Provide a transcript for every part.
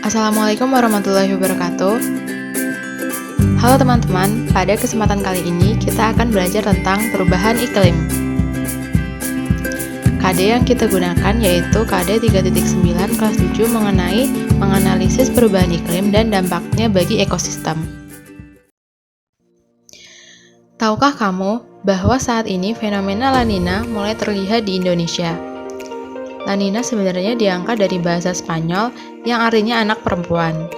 Assalamualaikum warahmatullahi wabarakatuh. Halo teman-teman, pada kesempatan kali ini kita akan belajar tentang perubahan iklim. KD yang kita gunakan yaitu KD 3.9 kelas 7 mengenai menganalisis perubahan iklim dan dampaknya bagi ekosistem. Tahukah kamu bahwa saat ini fenomena La Nina mulai terlihat di Indonesia? La Nina sebenarnya diangkat dari bahasa Spanyol yang artinya anak perempuan.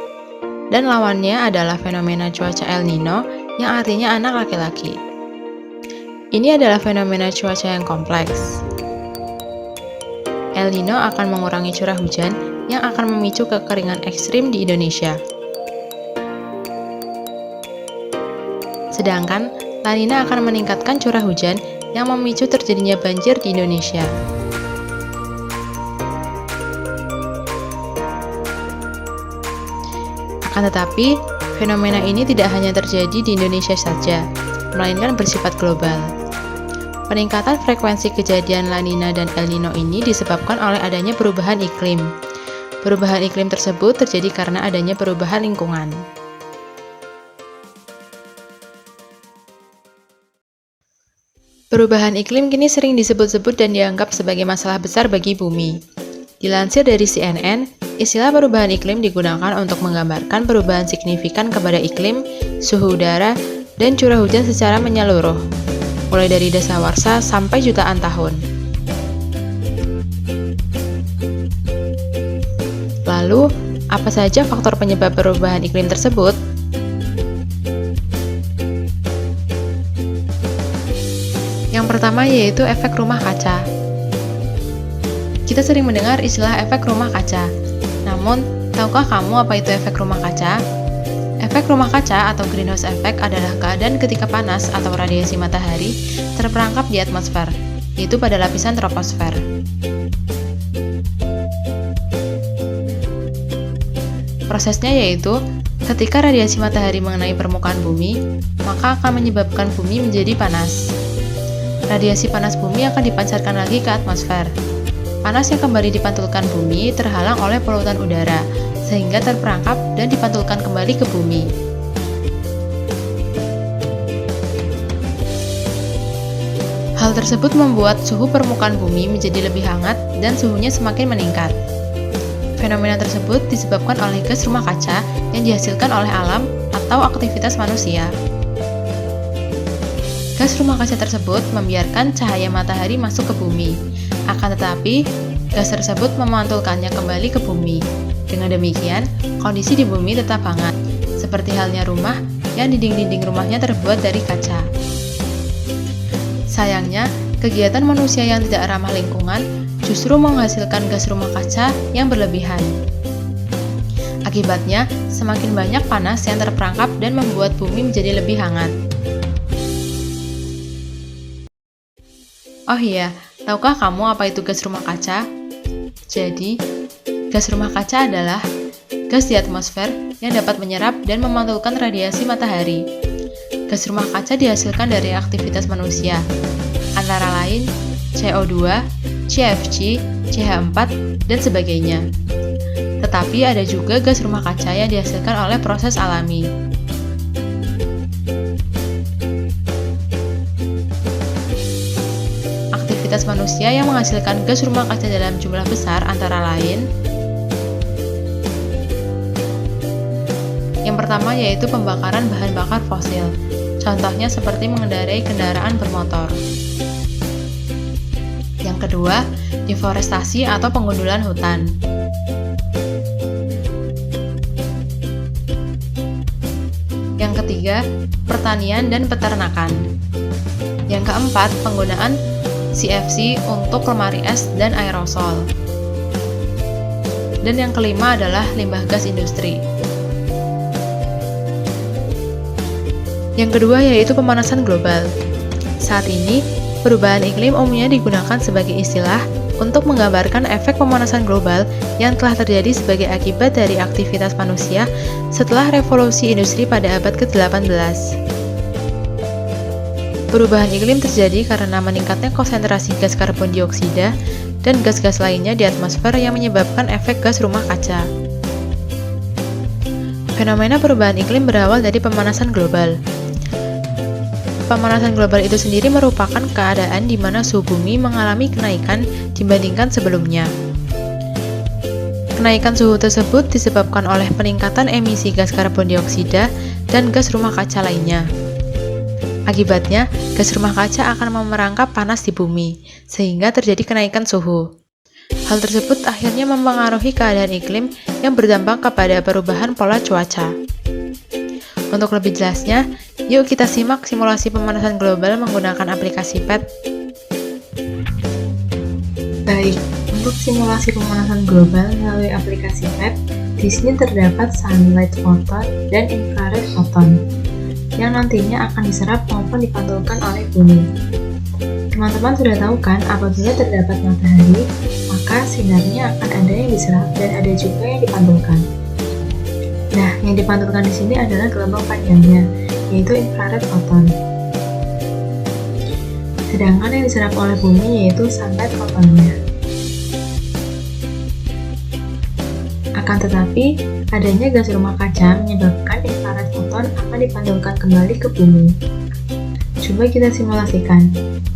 Dan lawannya adalah fenomena cuaca El Nino yang artinya anak laki-laki. Ini adalah fenomena cuaca yang kompleks. El Nino akan mengurangi curah hujan yang akan memicu kekeringan ekstrim di Indonesia. Sedangkan La Nina akan meningkatkan curah hujan yang memicu terjadinya banjir di Indonesia. Akan tetapi, fenomena ini tidak hanya terjadi di Indonesia saja, melainkan bersifat global. Peningkatan frekuensi kejadian La Nina dan El Nino ini disebabkan oleh adanya perubahan iklim. Perubahan iklim tersebut terjadi karena adanya perubahan lingkungan. Perubahan iklim kini sering disebut-sebut dan dianggap sebagai masalah besar bagi bumi. Dilansir dari CNN, istilah perubahan iklim digunakan untuk menggambarkan perubahan signifikan kepada iklim, suhu udara, dan curah hujan secara menyeluruh, mulai dari dasawarsa sampai jutaan tahun. Lalu, apa saja faktor penyebab perubahan iklim tersebut? Yang pertama yaitu efek rumah kaca. Kita sering mendengar istilah efek rumah kaca. Namun, tahukah kamu apa itu efek rumah kaca? Efek rumah kaca atau greenhouse effect adalah keadaan ketika panas atau radiasi matahari terperangkap di atmosfer, yaitu pada lapisan troposfer. Prosesnya yaitu, ketika radiasi matahari mengenai permukaan bumi, maka akan menyebabkan bumi menjadi panas. Radiasi panas bumi akan dipancarkan lagi ke atmosfer. Panas yang kembali dipantulkan bumi terhalang oleh polutan udara, sehingga terperangkap dan dipantulkan kembali ke bumi. Hal tersebut membuat suhu permukaan bumi menjadi lebih hangat dan suhunya semakin meningkat. Fenomena tersebut disebabkan oleh gas rumah kaca yang dihasilkan oleh alam atau aktivitas manusia. Gas rumah kaca tersebut membiarkan cahaya matahari masuk ke bumi. Akan tetapi, gas tersebut memantulkannya kembali ke bumi. Dengan demikian, kondisi di bumi tetap hangat, seperti halnya rumah yang dinding-dinding rumahnya terbuat dari kaca. Sayangnya, kegiatan manusia yang tidak ramah lingkungan justru menghasilkan gas rumah kaca yang berlebihan. Akibatnya, semakin banyak panas yang terperangkap dan membuat bumi menjadi lebih hangat. Oh iya, tahukah kamu apa itu gas rumah kaca? Jadi, gas rumah kaca adalah gas di atmosfer yang dapat menyerap dan memantulkan radiasi matahari. Gas rumah kaca dihasilkan dari aktivitas manusia, antara lain CO2, CFC, CH4, dan sebagainya. Tetapi ada juga gas rumah kaca yang dihasilkan oleh proses alami. Aktivitas manusia yang menghasilkan gas rumah kaca dalam jumlah besar antara lain: yang pertama yaitu pembakaran bahan bakar fosil, contohnya seperti mengendarai kendaraan bermotor. Yang kedua, deforestasi atau pengundulan hutan. Yang ketiga, pertanian dan peternakan. Yang keempat, penggunaan CFC untuk lemari es dan aerosol. Dan yang kelima adalah limbah gas industri. Yang kedua yaitu pemanasan global. Saat ini, perubahan iklim umumnya digunakan sebagai istilah untuk menggambarkan efek pemanasan global yang telah terjadi sebagai akibat dari aktivitas manusia setelah revolusi industri pada abad ke-18. Perubahan iklim terjadi karena meningkatnya konsentrasi gas karbon dioksida dan gas-gas lainnya di atmosfer yang menyebabkan efek gas rumah kaca. Fenomena perubahan iklim berawal dari pemanasan global. Pemanasan global itu sendiri merupakan keadaan di mana suhu bumi mengalami kenaikan dibandingkan sebelumnya. Kenaikan suhu tersebut disebabkan oleh peningkatan emisi gas karbon dioksida dan gas rumah kaca lainnya. Akibatnya, gas rumah kaca akan memerangkap panas di bumi, sehingga terjadi kenaikan suhu. Hal tersebut akhirnya mempengaruhi keadaan iklim yang berdampak kepada perubahan pola cuaca. Untuk lebih jelasnya, yuk kita simak simulasi pemanasan global menggunakan aplikasi PET. Baik, untuk simulasi pemanasan global melalui aplikasi PET, di sini terdapat sunlight photon dan infrared photon yang nantinya akan diserap maupun dipantulkan oleh bumi. Teman-teman sudah tahu kan, apabila terdapat matahari, maka sinarnya akan ada yang diserap dan ada juga yang dipantulkan. Nah, yang dipantulkan di sini adalah gelombang panjangnya, yaitu infrared photon. Sedangkan yang diserap oleh bumi yaitu sunlight photonnya. Akan tetapi, adanya gas rumah kaca menyebabkan infrared photon akan dipantulkan kembali ke bumi. Coba kita simulasikan.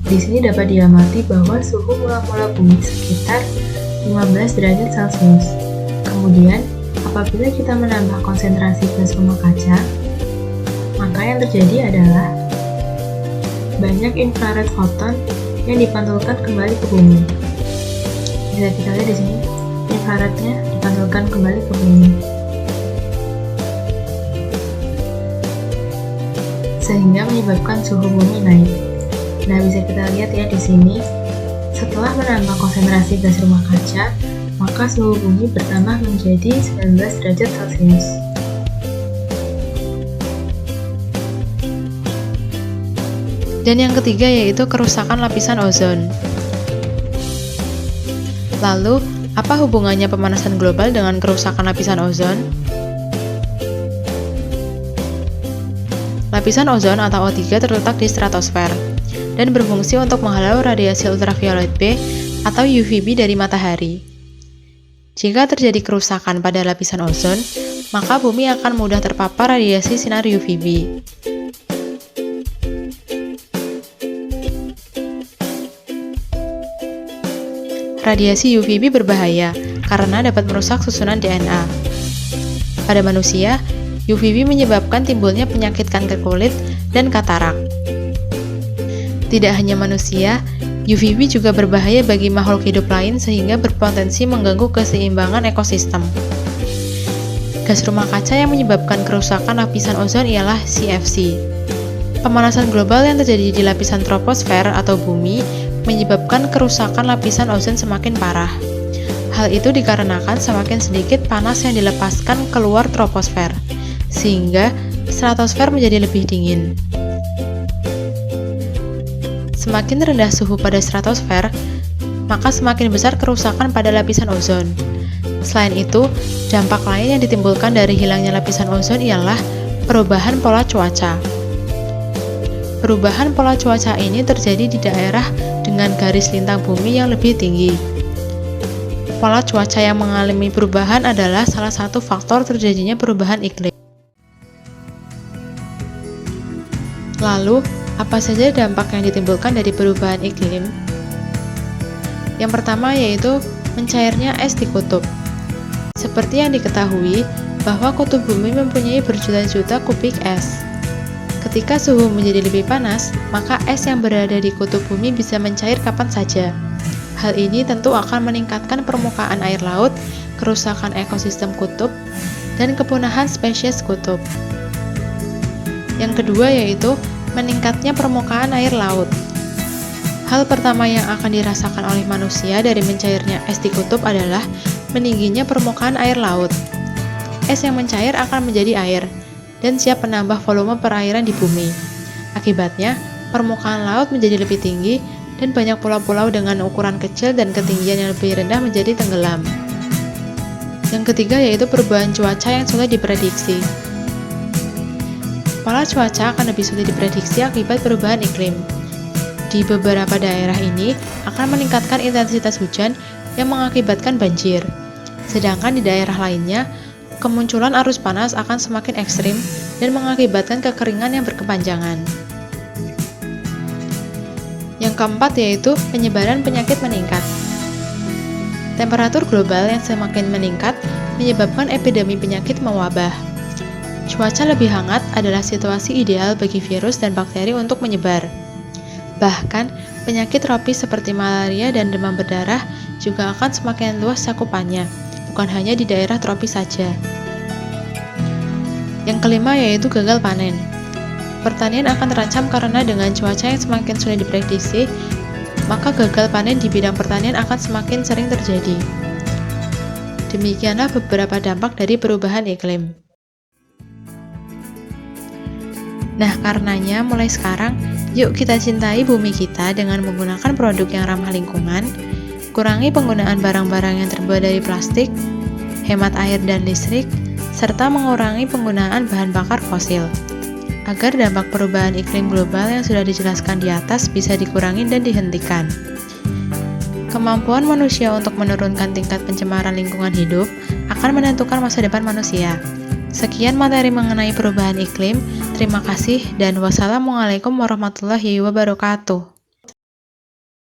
Di sini dapat diamati bahwa suhu mula-mula bumi sekitar 15 derajat Celcius. Kemudian, apabila kita menambah konsentrasi gas rumah kaca, maka yang terjadi adalah banyak infrared photon yang dipantulkan kembali ke bumi. Bisa kita lihat di sini, infrarednya dipantulkan kembali ke bumi, sehingga menyebabkan suhu bumi naik. Nah, bisa kita lihat ya di sini, setelah menambah konsentrasi gas rumah kaca, maka suhu bumi bertambah menjadi 19 derajat Celcius. Dan yang ketiga yaitu kerusakan lapisan ozon. Lalu, apa hubungannya pemanasan global dengan kerusakan lapisan ozon? Lapisan ozon atau O3 terletak di stratosfer dan berfungsi untuk menghalau radiasi ultraviolet B atau UVB dari matahari. Jika terjadi kerusakan pada lapisan ozon, maka bumi akan mudah terpapar radiasi sinar UVB. Radiasi UVB berbahaya karena dapat merusak susunan DNA. Pada manusia, UVB menyebabkan timbulnya penyakit kanker kulit dan katarak. Tidak hanya manusia, UVB juga berbahaya bagi makhluk hidup lain sehingga berpotensi mengganggu keseimbangan ekosistem. Gas rumah kaca yang menyebabkan kerusakan lapisan ozon ialah CFC. Pemanasan global yang terjadi di lapisan troposfer atau bumi menyebabkan kerusakan lapisan ozon semakin parah. Hal itu dikarenakan semakin sedikit panas yang dilepaskan keluar troposfer, sehingga stratosfer menjadi lebih dingin. Semakin rendah suhu pada stratosfer, maka semakin besar kerusakan pada lapisan ozon. Selain itu, dampak lain yang ditimbulkan dari hilangnya lapisan ozon ialah perubahan pola cuaca. Perubahan pola cuaca ini terjadi di daerah dengan garis lintang bumi yang lebih tinggi. Pola cuaca yang mengalami perubahan adalah salah satu faktor terjadinya perubahan iklim. Lalu, apa saja dampak yang ditimbulkan dari perubahan iklim? Yang pertama yaitu mencairnya es di kutub. Seperti yang diketahui, bahwa kutub bumi mempunyai berjuta-juta kubik es. Ketika suhu menjadi lebih panas, maka es yang berada di kutub bumi bisa mencair kapan saja. Hal ini tentu akan meningkatkan permukaan air laut, kerusakan ekosistem kutub, dan kepunahan spesies kutub. Yang kedua yaitu meningkatnya permukaan air laut. Hal pertama yang akan dirasakan oleh manusia dari mencairnya es di kutub adalah meningginya permukaan air laut. Es yang mencair akan menjadi air dan siap menambah volume perairan di bumi. Akibatnya, permukaan laut menjadi lebih tinggi dan banyak pulau-pulau dengan ukuran kecil dan ketinggian yang lebih rendah menjadi tenggelam. Yang ketiga yaitu perubahan cuaca yang sulit diprediksi. Pola cuaca akan lebih sulit diprediksi akibat perubahan iklim. di beberapa daerah ini akan meningkatkan intensitas hujan yang mengakibatkan banjir. Sedangkan di daerah lainnya, kemunculan arus panas akan semakin ekstrim dan mengakibatkan kekeringan yang berkepanjangan. Yang keempat yaitu penyebaran penyakit meningkat. Temperatur global yang semakin meningkat menyebabkan epidemi penyakit mewabah. Cuaca lebih hangat adalah situasi ideal bagi virus dan bakteri untuk menyebar. Bahkan, penyakit tropis seperti malaria dan demam berdarah juga akan semakin luas cakupannya, bukan hanya di daerah tropis saja. Yang kelima yaitu gagal panen. Pertanian akan terancam karena dengan cuaca yang semakin sulit diprediksi, maka gagal panen di bidang pertanian akan semakin sering terjadi. Demikianlah beberapa dampak dari perubahan iklim. Nah, karenanya mulai sekarang, yuk kita cintai bumi kita dengan menggunakan produk yang ramah lingkungan, kurangi penggunaan barang-barang yang terbuat dari plastik, hemat air dan listrik, serta mengurangi penggunaan bahan bakar fosil, agar dampak perubahan iklim global yang sudah dijelaskan di atas bisa dikurangi dan dihentikan. Kemampuan manusia untuk menurunkan tingkat pencemaran lingkungan hidup akan menentukan masa depan manusia. Sekian materi mengenai perubahan iklim. Terima kasih dan wassalamualaikum warahmatullahi wabarakatuh.